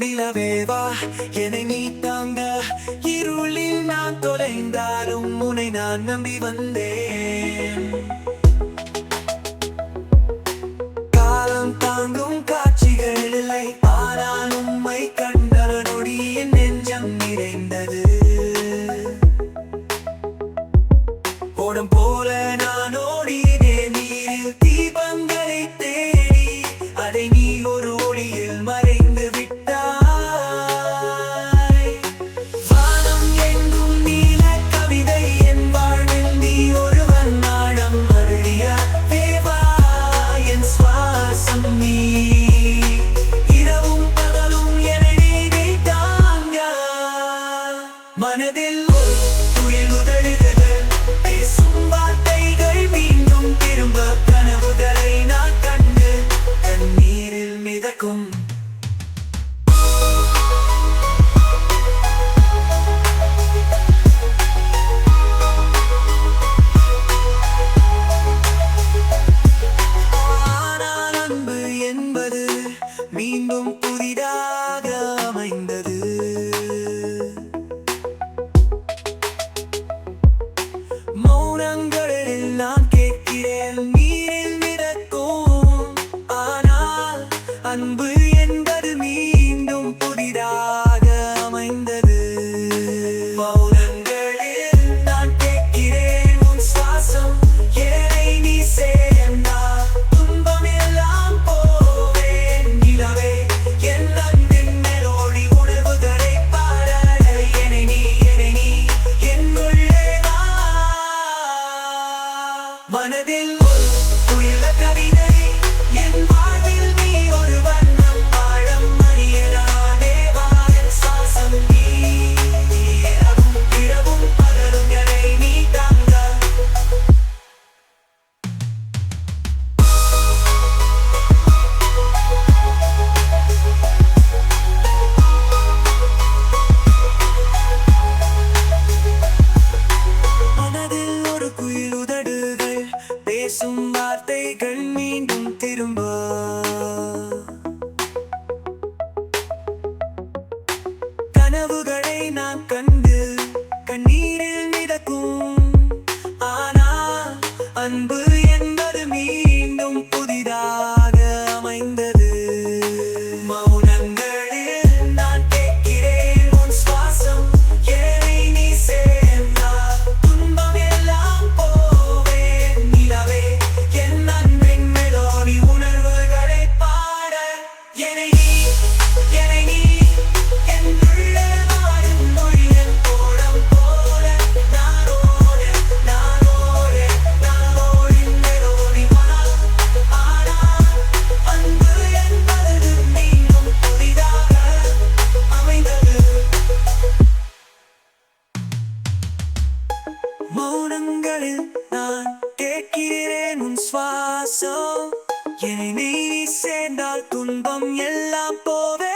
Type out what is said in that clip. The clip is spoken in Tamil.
நிலவேவா என்னை நீ தாங்க, இருளில் நான் தொலைந்தாலும் உன்னை நான் நம்பி வந்தேன். காலம் தாங்கும் காட்சிகள் இல்லை, ஆனால் உம்மை கண்ட நொடி என் நெஞ்சம் நிறைந்தது. ஓடம் போல நான் ஓடினேன் நீரில் தீபங்களை தேடி, அதை நீ ஒரு ஒளியில் மறைந்து விட்டாய். வானம் எங்கும் நீல கவிதை, என் வாழ்வில் நீ ஒருவன் ஆழம் அருளிய தேவா, என் சுவாசம் நீ. இரவும் பகலும் என்னை நீ தாங்க, மனதில் ஒரு துயில் உதழுகிறது, பேசும் வார்த்தைகள் மீண்டும் திரும்ப, கனவுகளை நான் கண்டு கண்ணீரில் மிதக்கும். ஆனால் அன்பு என்பது மீண்டும் புதிதாக அமைந்தது. மௌனங்களில் நான் கேட்கிறேன் நீரில் மிதக்கும், ஆனால் அன்பு என்பது மீண்டும் புதிதாக அமைந்தது. மௌனங்களில் நான் கேட்கிறேன் உன் சுவாசம், என்னை நீ சேர்ந்தால் துன்பம் எல்லாம் போவேன். நிலவே என் அன்பின் மெலோடி, உணர்வுகளை பாட என்னை நீ என்னுள்ளே வா. மனதில் ஒரு துயில கவிதை, என் வாழ்வில் நீ ஒரு வண்ணம் ஆழம் மணியலானே வா, என் சுவாசம் நீ. இரவும் பகலும் என்னை நீ தாங்க. மனதில் ஒரு குயில் உதடுகள், பேசும் வார்த்தைகள் மீண்டும் திரும்ப, கனவுகளை நான் கண்டு கண்ணீரில் மிதக்கும், ஆனால் அன்பு என்பது மீண்டும் புதிதாக அமைந்தது. மௌனங்களில் நான் கேட்கிறேன் உன் சுவாசம், என்னை நீ சேர்ந்தால் துன்பம் எல்லாம் போவேன். நிலவே என் அன்பின் மெலோடி, உணர்வுகளை பாட என்னை நீ என்னுள்ளே வாழும் மொழியின் கோலம் போல, நானோடின் மெலோடி வா. ஆனால் அன்பு என்பது மீண்டும் புதிதாக அமைந்தது. மௌனங்களில் நான் கேட்கிறேன் உன் சுவாசம், என்னை நீ சேர்ந்தால் துன்பம் எல்லாம் போவே.